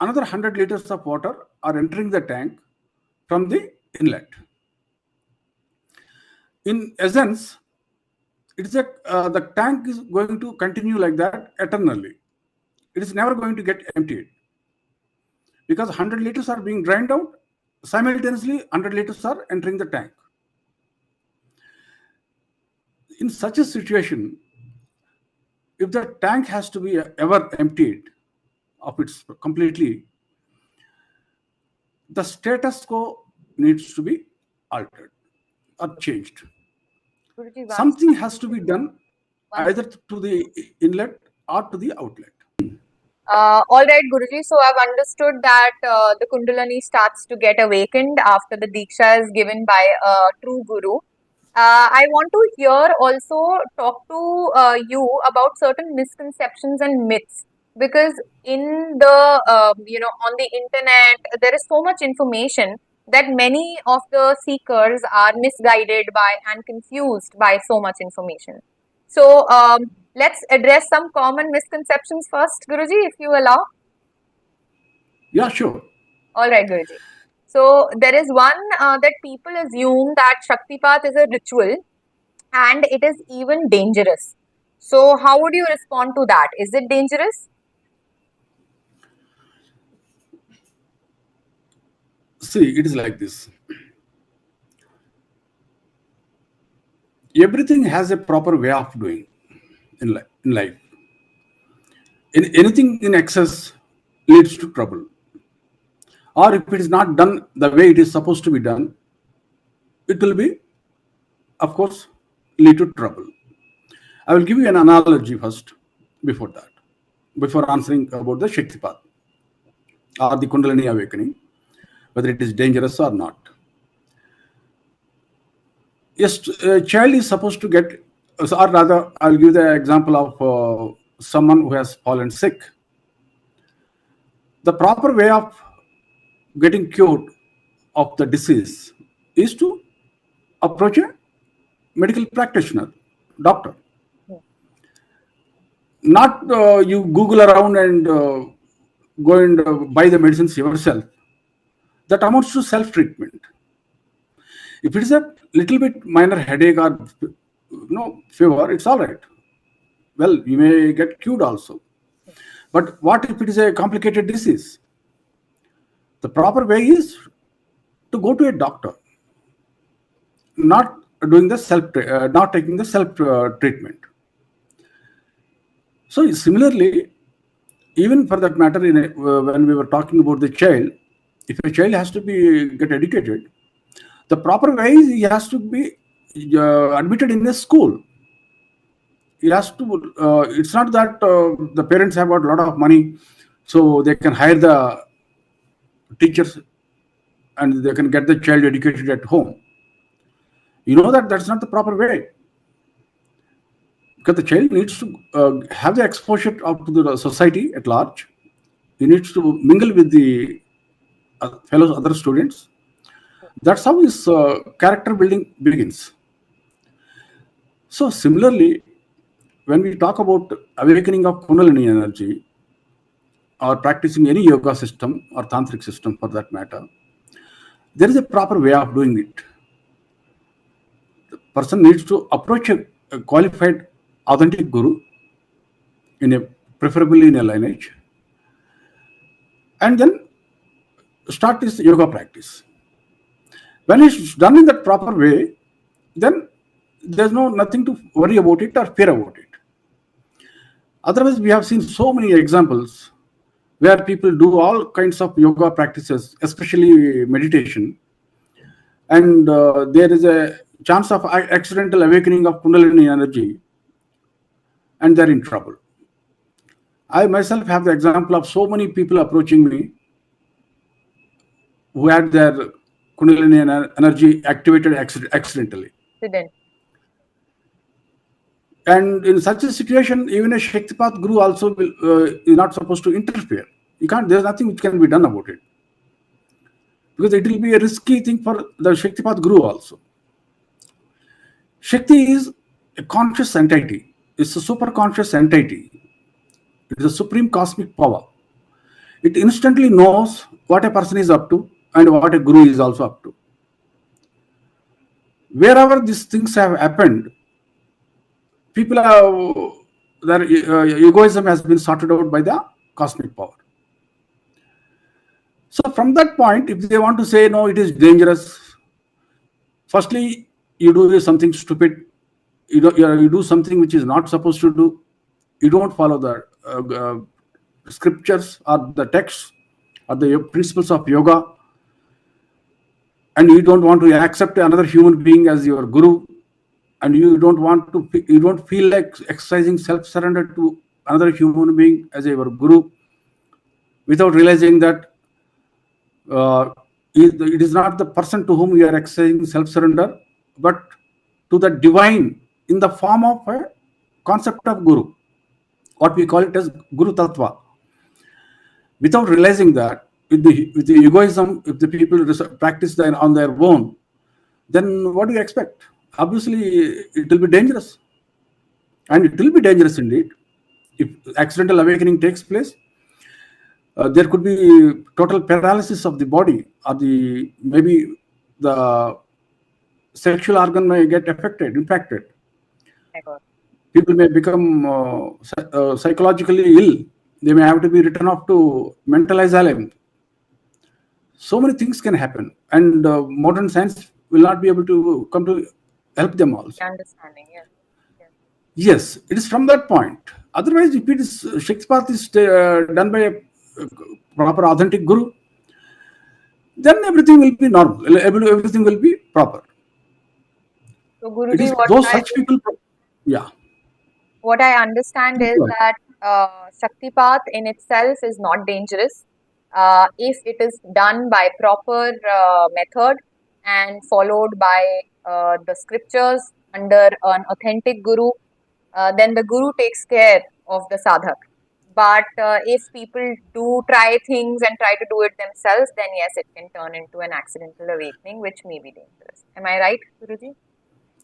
another 100 liters of water are entering the tank from the inlet. In essence, the tank is going to continue like that eternally. It is never going to get emptied because 100 liters are being drained out. Simultaneously, 100 liters are entering the tank. In such a situation, if the tank has to be ever emptied of its completely, the status quo needs to be altered. or changed. Guruji, Something has to be done either to the inlet or to the outlet. all right, Guruji. So I've understood that the Kundalini starts to get awakened after the diksha is given by a true guru. I want to hear also talk to you about certain misconceptions and myths, because in the on the internet there is so much information that many of the seekers are misguided by and confused by so much information. So let's address some common misconceptions first, Guruji, if you allow. Yeah, sure. All right, Guruji. So there is one that people assume that Shaktipat is a ritual and it is even dangerous. So how would you respond to that? Is it dangerous? See, it is like this. Everything has a proper way of doing in life. Anything in excess leads to trouble. Or if it is not done the way it is supposed to be done, it will be, of course, lead to trouble. I will give you an analogy first before that, before answering about the Shaktipat or the Kundalini awakening, whether it is dangerous or not. Yes, a child is supposed to get, or rather, I'll give the example of someone who has fallen sick. The proper way of getting cured of the disease is to approach a medical practitioner, doctor. Not you Google around and go and buy the medicines yourself. That amounts to self-treatment. If it is a little bit minor headache or fever, it's all right. Well, you may get cured also. But what if it is a complicated disease? The proper way is to go to a doctor, not doing the not taking the self treatment. So similarly, even for that matter, when we were talking about the child, if a child has to get educated, the proper way is he has to be admitted in a school. He has to. It's not that the parents have got a lot of money, so they can hire the teachers and they can get the child educated at home. You know that that's not the proper way, because the child needs to have the exposure out to the society at large. He needs to mingle with the fellow other students. That's how his character building begins. So similarly, when we talk about awakening of Kundalini energy or practicing any yoga system or tantric system for that matter, there is a proper way of doing it. The person needs to approach a qualified, authentic guru, preferably in a lineage, and then start his yoga practice. When it's done in that proper way, then there's nothing to worry about it or fear about it. Otherwise, we have seen so many examples where people do all kinds of yoga practices, especially meditation, and there is a chance of accidental awakening of Kundalini energy, and they're in trouble. I myself have the example of so many people approaching me who had their Kundalini energy activated accidentally. And in such a situation, even a Shaktipath guru also is not supposed to interfere. You can't. There's nothing which can be done about it, because it will be a risky thing for the Shaktipath guru also. Shakti is a conscious entity. It's a super conscious entity. It is a supreme cosmic power. It instantly knows what a person is up to and what a guru is also up to. Wherever these things have happened, people their egoism has been sorted out by the cosmic power. So from that point, if they want to say, no, it is dangerous, firstly, you do something stupid, you do something which is not supposed to do, you don't follow the scriptures or the texts or the principles of yoga. and you don't want to accept another human being as your guru, and you don't feel like exercising self-surrender to another human being as your guru, without realizing that it is not the person to whom you are exercising self-surrender, but to the divine in the form of a concept of guru, what we call it as Guru Tattva. Without realizing that, with the egoism, if the people practice that on their own, then what do you expect? Obviously, it will be dangerous. And it will be dangerous indeed. If accidental awakening takes place, there could be total paralysis of the body, or maybe the sexual organ may get impacted. People may become psychologically ill. They may have to be written off to mental asylum. So many things can happen, and modern science will not be able to come to help them also. Understanding, yes. Yes, it is from that point. Otherwise, if it is Shaktipat is done by a proper authentic guru, then everything will be normal. Everything will be proper. So, Guruji, such people. Yeah. What I understand is that Shaktipat in itself is not dangerous if it is done by proper method and followed by the scriptures under an authentic guru. Then the guru takes care of the sadhak. But if people do try things and try to do it themselves, then yes, it can turn into an accidental awakening, which may be dangerous. Am I right, Guruji?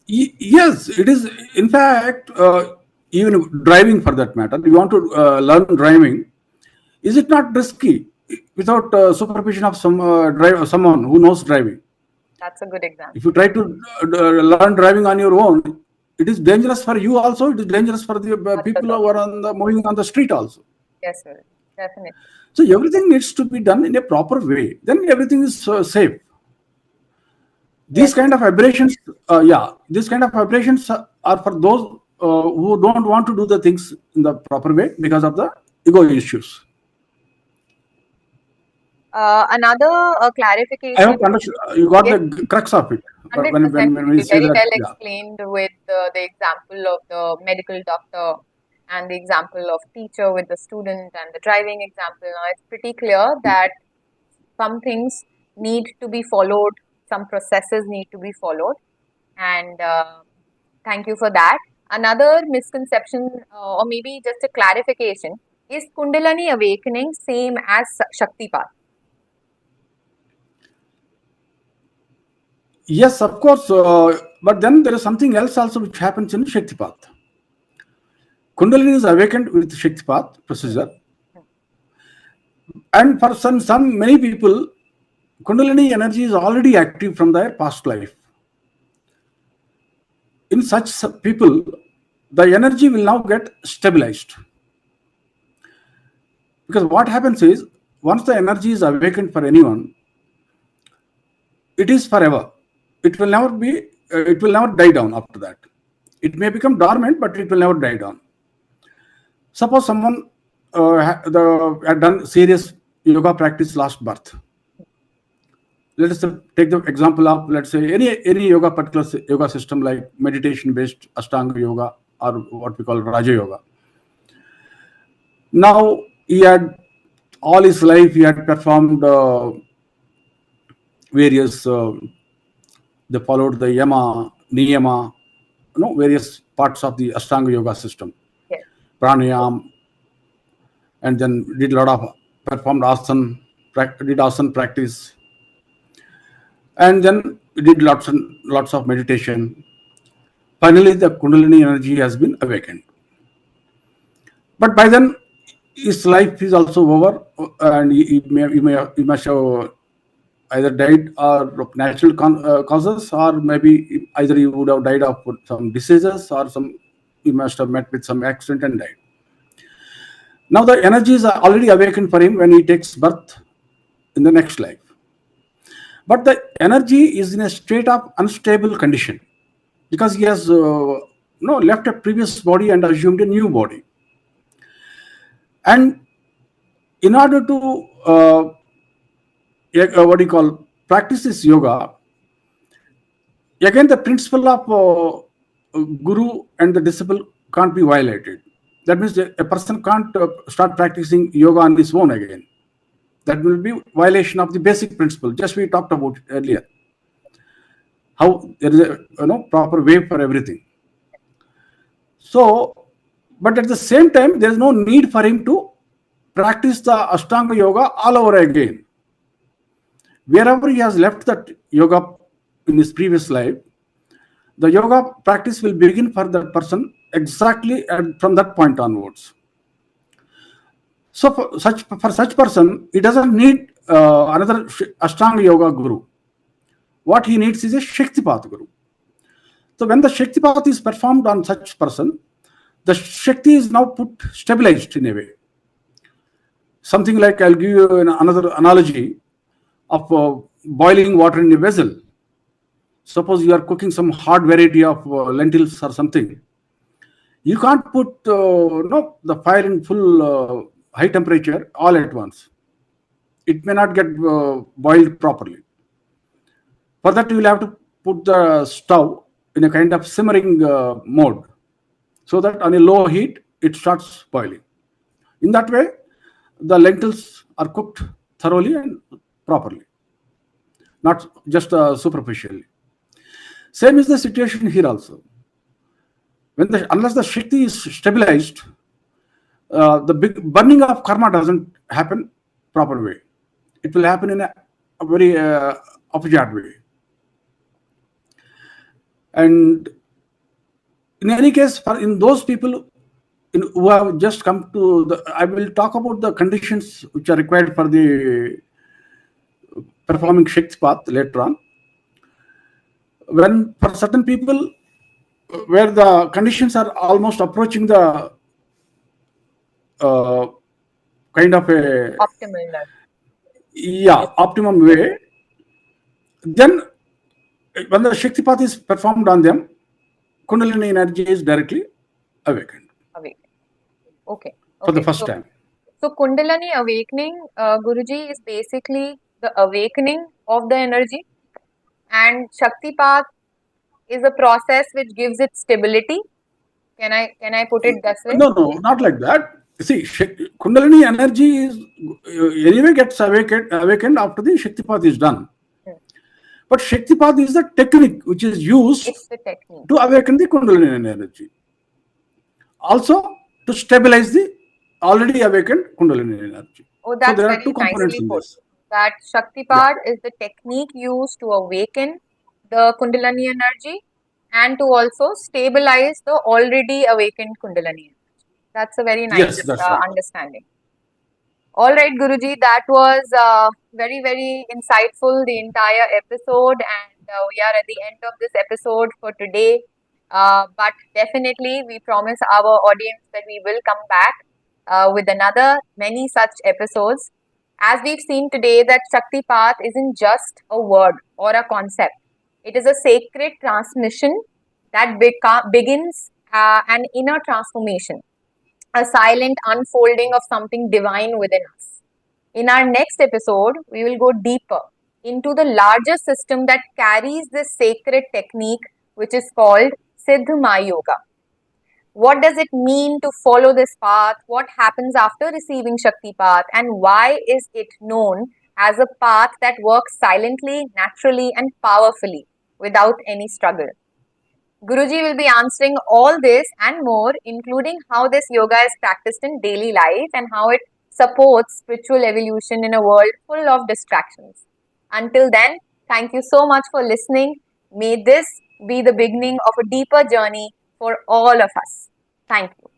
Yes, it is. In fact, even driving for that matter, you want to learn driving, is it not risky without supervision of someone who knows driving? That's a good example. If you try to learn driving on your own, it is dangerous for you also. It is dangerous for the people who are moving on the street also. Yes, sir. Definitely. So everything needs to be done in a proper way. Then everything is safe. These kind of aberrations, these kind of aberrations are for those who don't want to do the things in the proper way because of the ego issues. Another clarification. I hope understood. You got the crux of it. 100%. When we say very that, well explained with the example of the medical doctor and the example of teacher with the student and the driving example. Now it's pretty clear that some things need to be followed, some processes need to be followed, and thank you for that. Another misconception or maybe just a clarification, is Kundalini awakening same as Shaktipat? Yes, of course. But then there is something else also which happens in Shaktipat. Kundalini is awakened with Shaktipat procedure. And for many people, Kundalini energy is already active from their past life. In such people, the energy will now get stabilized. Because what happens is, once the energy is awakened for anyone, it is forever. It will never die down after that. It may become dormant, but it will never die down. Suppose someone had done serious yoga practice last birth. Let us take the example of, let's say, any particular yoga system like meditation-based Ashtanga yoga or what we call Raja Yoga. Now, he had all his life, he had performed various, they followed the Yama, Niyama, various parts of the Ashtanga yoga system. Yes. Pranayam, and then did a lot of performed asana practice, and then did lots of meditation. Finally, the Kundalini energy has been awakened. But by then, his life is also over, and he must have either died of natural causes, or maybe either he would have died of some diseases, or he must have met with some accident and died. Now the energies are already awakened for him when he takes birth in the next life. But the energy is in a state of unstable condition because he has left a previous body and assumed a new body. And in order to practice this yoga, Again, the principle of guru and the disciple can't be violated. That means a person can't start practicing yoga on his own again. That will be violation of the basic principle. Just we talked about earlier. How there is a proper way for everything. So, but at the same time, there is no need for him to practice the Ashtanga yoga all over again. Wherever he has left that yoga in his previous life, the yoga practice will begin for that person exactly from that point onwards. So for such person, he doesn't need another Ashtanga yoga guru. What he needs is a Shaktipath guru. So when the Shaktipath is performed on such person, the Shakti is now stabilized in a way. Something like, I'll give you another analogy of boiling water in a vessel. Suppose you are cooking some hard variety of lentils or something. You can't put the fire in full high temperature all at once. It may not get boiled properly. For that, you will have to put the stove in a kind of simmering mode, so that on a low heat, it starts boiling. In that way, the lentils are cooked thoroughly and properly, not just superficially. Same is the situation here also. Unless the Shakti is stabilized, the big burning of karma doesn't happen proper way. It will happen in a very opposite way. And in any case, in those people who have just come to I will talk about the conditions which are required for the performing Shaktipat later on. When for certain people, where the conditions are almost approaching the kind of a optimum way, then when the Shaktipat is performed on them, Kundalini energy is directly awakened. Okay. For the first time. So Kundalini awakening, Guruji, is basically the awakening of the energy, and Shaktipat is a process which gives it stability. Can I put it that way? No, not like that. See, Kundalini energy is anyway gets awakened after the Shaktipat is done. But Shaktipat is the technique which is used to awaken the Kundalini energy. Also, to stabilize the already awakened Kundalini energy. Oh, that's so there are two components in this. That Shaktipat is the technique used to awaken the Kundalini energy and to also stabilize the already awakened Kundalini energy. That's a very nice understanding. All right, Guruji, that was very, very insightful, the entire episode, and we are at the end of this episode for today. But definitely, we promise our audience that we will come back with many such episodes. As we've seen today, that Shaktipath isn't just a word or a concept. It is a sacred transmission that begins an inner transformation, a silent unfolding of something divine within us. In our next episode, we will go deeper into the larger system that carries this sacred technique, which is called Siddha Mahayoga. What does it mean to follow this path? What happens after receiving Shaktipat? And why is it known as a path that works silently, naturally, and powerfully without any struggle? Guruji will be answering all this and more, including how this yoga is practiced in daily life and how it supports spiritual evolution in a world full of distractions. Until then, thank you so much for listening. May this be the beginning of a deeper journey for all of us. Thank you.